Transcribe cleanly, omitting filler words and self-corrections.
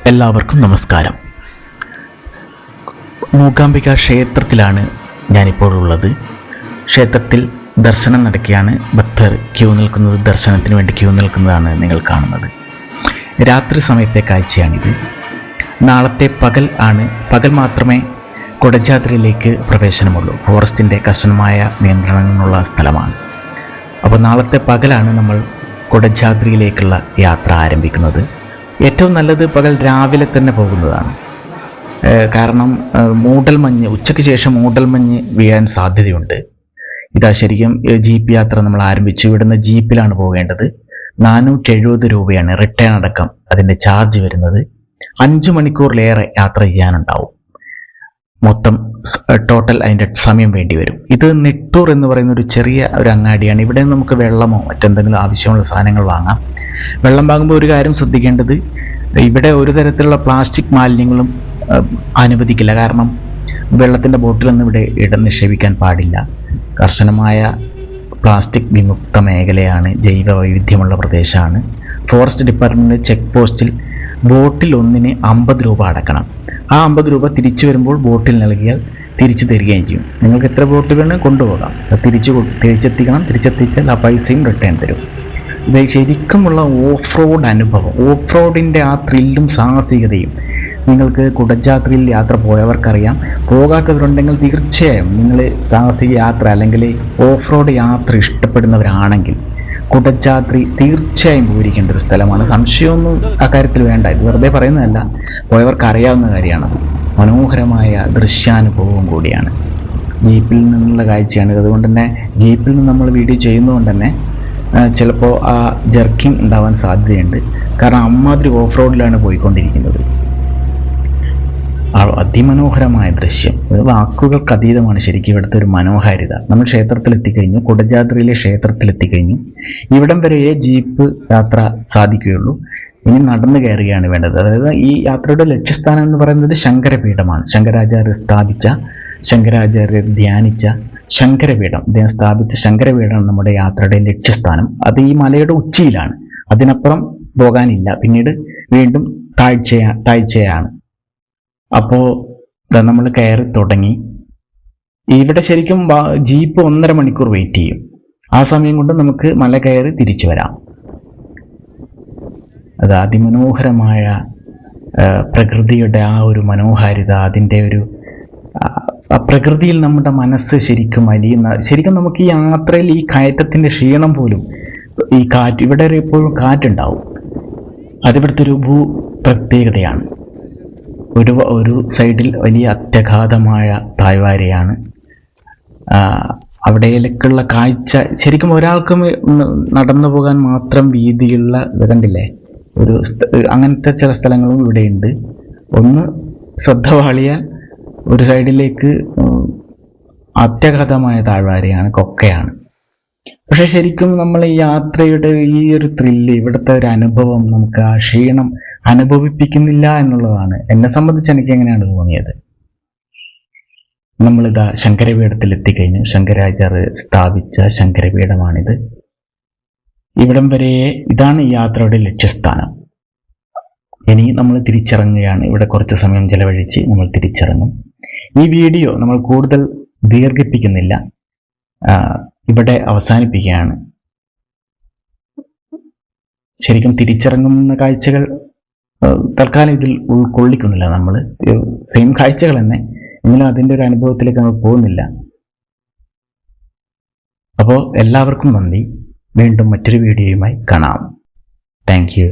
എല്ലാവർക്കും നമസ്കാരം. മൂകാംബിക ക്ഷേത്രത്തിലാണ് ഞാനിപ്പോൾ ഉള്ളത്. ക്ഷേത്രത്തിൽ ദർശനം നടക്കുകയാണ്. ഭക്തർ ദർശനത്തിന് വേണ്ടി ക്യൂ നിൽക്കുന്നതാണ് നിങ്ങൾ കാണുന്നത്. രാത്രി സമയത്തെ കാഴ്ചയാണിത്. നാളത്തെ പകൽ മാത്രമേ കുടജാദ്രിയിലേക്ക് പ്രവേശനമുള്ളൂ. ഫോറസ്റ്റിൻ്റെ കർശനമായ നിയന്ത്രണങ്ങളുള്ള സ്ഥലമാണ്. അപ്പോൾ നാളത്തെ പകലാണ് നമ്മൾ കുടജാദ്രിയിലേക്കുള്ള യാത്ര ആരംഭിക്കുന്നത്. ഏറ്റവും നല്ലത് പകൽ രാവിലെ തന്നെ പോകുന്നതാണ്. കാരണം മൂടൽമഞ്ഞ്, ഉച്ചയ്ക്ക് ശേഷം മൂടൽമഞ്ഞ് വീഴാൻ സാധ്യതയുണ്ട്. ഇതാ ശരിക്കും ജീപ്പ് യാത്ര നമ്മൾ ആരംഭിച്ചു. ഇവിടുന്ന് ജീപ്പിലാണ് പോകേണ്ടത്. 470 രൂപയാണ് റിട്ടേൺ അടക്കം അതിൻ്റെ ചാർജ് വരുന്നത്. 5 മണിക്കൂറിലേറെ യാത്ര ചെയ്യാനുണ്ടാവും. മൊത്തം ടോട്ടൽ അതിൻ്റെ സമയം വേണ്ടി വരും. ഇത് നെട്ടൂർ എന്ന് പറയുന്ന ഒരു ചെറിയ അങ്ങാടിയാണ്. ഇവിടെ നമുക്ക് വെള്ളമോ മറ്റെന്തെങ്കിലും ആവശ്യമുള്ള സാധനങ്ങൾ വാങ്ങാം. വെള്ളം വാങ്ങുമ്പോൾ ഒരു കാര്യം ശ്രദ്ധിക്കേണ്ടത്, ഇവിടെ ഒരു തരത്തിലുള്ള പ്ലാസ്റ്റിക് മാലിന്യങ്ങളും അനുവദിക്കില്ല. കാരണം വെള്ളത്തിൻ്റെ ബോട്ടിലൊന്നും ഇവിടെ നിക്ഷേപിക്കാൻ പാടില്ല. കർശനമായ പ്ലാസ്റ്റിക് വിമുക്ത മേഖലയാണ്. ജൈവ വൈവിധ്യമുള്ള പ്രദേശമാണ്. ഫോറസ്റ്റ് ഡിപ്പാർട്ട്മെൻറ്റ് ചെക്ക് പോസ്റ്റിൽ ബോട്ടിൽ ഒന്നിന് 50 രൂപ അടക്കണം. ആ 50 രൂപ തിരിച്ചു വരുമ്പോൾ ബോട്ടിൽ നൽകിയാൽ തിരിച്ചു തരികയും ചെയ്യും. നിങ്ങൾക്ക് എത്ര ബോട്ട് വേണം കൊണ്ടുപോകാം. തിരിച്ചെത്തിക്കണം. തിരിച്ചെത്തിച്ചാൽ ആ പൈസയും റിട്ടേൺ തരും. ഇത് ശരിക്കുമുള്ള ഓഫ് റോഡ് അനുഭവം. ഓഫ് റോഡിൻ്റെ ആ ത്രില്ലും സാഹസികതയും നിങ്ങൾക്ക് കുടജാദ്രിയിൽ യാത്ര പോയവർക്കറിയാം. പോകാത്തവരുണ്ടെങ്കിൽ തീർച്ചയായും നിങ്ങൾ സാഹസിക യാത്ര അല്ലെങ്കിൽ ഓഫ് റോഡ് യാത്ര ഇഷ്ടപ്പെടുന്നവരാണെങ്കിൽ കുടജാദ്രി തീർച്ചയായും പോയിരിക്കേണ്ട ഒരു സ്ഥലമാണ്. സംശയമൊന്നും അക്കാര്യത്തിൽ വേണ്ട. ഇത് വെറുതെ പറയുന്നതല്ല, പോയവർക്ക് അറിയാവുന്ന കാര്യമാണത്. മനോഹരമായ ദൃശ്യാനുഭവവും കൂടിയാണ്. ജീപ്പിൽ നിന്നുള്ള കാഴ്ചയാണിത്. അതുകൊണ്ട് തന്നെ ജീപ്പിൽ നിന്ന് നമ്മൾ വീഡിയോ ചെയ്യുന്നതുകൊണ്ട് തന്നെ ചിലപ്പോൾ ആ ജർക്കിങ് ഉണ്ടാവാൻ സാധ്യതയുണ്ട്. കാരണം അമ്മാതിരി ഓഫ് റോഡിലാണ് പോയിക്കൊണ്ടിരിക്കുന്നത്. അതിമനോഹരമായ ദൃശ്യം, വാക്കുകൾക്ക് അതീതമാണ് ശരിക്കും ഇവിടുത്തെ ഒരു മനോഹാരിത. നമ്മൾ ക്ഷേത്രത്തിലെത്തിക്കഴിഞ്ഞു, കുടജാദ്രിയിലെ ക്ഷേത്രത്തിലെത്തിക്കഴിഞ്ഞു. ഇവിടം വരെ ജീപ്പ് യാത്ര സാധിക്കുകയുള്ളൂ. ഇനി നടന്നു കയറുകയാണ് വേണ്ടത്. അതായത് ഈ യാത്രയുടെ ലക്ഷ്യസ്ഥാനം എന്ന് പറയുന്നത് ശങ്കരപീഠമാണ്. ശങ്കരാചാര്യർ ധ്യാനിച്ച ശങ്കരപീഠം, അദ്ദേഹം സ്ഥാപിച്ച ശങ്കരപീഠം നമ്മുടെ യാത്രയുടെ ലക്ഷ്യസ്ഥാനം. അത് ഈ മലയുടെ ഉച്ചിയിലാണ്. അതിനപ്പുറം പോകാനില്ല. പിന്നീട് വീണ്ടും താഴ്ചയാണ്. അപ്പോൾ നമ്മൾ കയറി തുടങ്ങി. ഇവിടെ ശരിക്കും ജീപ്പ് 1.5 മണിക്കൂർ വെയിറ്റ് ചെയ്യും. ആ സമയം കൊണ്ട് നമുക്ക് മല കയറി തിരിച്ചു വരാം. അത് അതിമനോഹരമായ പ്രകൃതിയുടെ ആ ഒരു മനോഹാരിത, അതിൻ്റെ ഒരു പ്രകൃതിയിൽ നമ്മുടെ മനസ്സ് ശരിക്കും അലിയുന്ന. ശരിക്കും നമുക്ക് ഈ യാത്രയിൽ ഈ കയറ്റത്തിൻ്റെ ക്ഷീണം പോലും, ഈ കാറ്റ്, ഇവിടെ എപ്പോഴും കാറ്റുണ്ടാവും. അതിവിടുത്തെ ഒരു പ്രത്യേകതയാണ്. ഒരു സൈഡിൽ വലിയ അത്യഗാധമായ താഴ്വാരയാണ്. അവിടേക്കുള്ള കാഴ്ച ശരിക്കും ഒരാൾക്കും നടന്നു പോകാൻ മാത്രം വീതിയുള്ള കണ്ടില്ലേ, അങ്ങനത്തെ ചില സ്ഥലങ്ങളും ഇവിടെയുണ്ട്. ഒന്ന് ശ്രദ്ധ വാളിയാൽ ഒരു സൈഡിലേക്ക് അത്യഗാധമായ താഴ്വാരയാണ്, കൊക്കയാണ്. പക്ഷെ ശരിക്കും നമ്മൾ ഈ യാത്രയുടെ ഈ ഒരു ത്രില്ല്, ഇവിടുത്തെ ഒരു അനുഭവം നമുക്ക് ആ ക്ഷീണം അനുഭവിപ്പിക്കുന്നില്ല എന്നുള്ളതാണ്. എന്നെ സംബന്ധിച്ച് എനിക്ക് എങ്ങനെയാണ് തോന്നിയത്. നമ്മളിതാ ശങ്കരപീഠത്തിൽ എത്തിക്കഴിഞ്ഞു. ശങ്കരാചാര്യർ സ്ഥാപിച്ച ശങ്കരപീഠമാണിത്. ഇവിടം വരെ ഇതാണ് ഈ യാത്രയുടെ ലക്ഷ്യസ്ഥാനം. ഇനി നമ്മൾ തിരിച്ചിറങ്ങുകയാണ്. ഇവിടെ കുറച്ച് സമയം ചെലവഴിച്ച് നമ്മൾ തിരിച്ചിറങ്ങും. ഈ വീഡിയോ നമ്മൾ കൂടുതൽ ദീർഘിപ്പിക്കുന്നില്ല, ഇവിടെ അവസാനിപ്പിക്കുകയാണ്. ശരിക്കും തിരിച്ചിറങ്ങുന്ന കാഴ്ചകൾ തൽക്കാലം ഇതിൽ ഉൾക്കൊള്ളിക്കുന്നില്ല. നമ്മൾ സെയിം കാഴ്ചകൾ തന്നെ, എങ്കിലും അതിൻ്റെ ഒരു അനുഭവത്തിലേക്ക് നമ്മൾ പോകുന്നില്ല. അപ്പോൾ എല്ലാവർക്കും നന്ദി. വീണ്ടും മറ്റൊരു വീഡിയോയുമായി കാണാം. Thank you.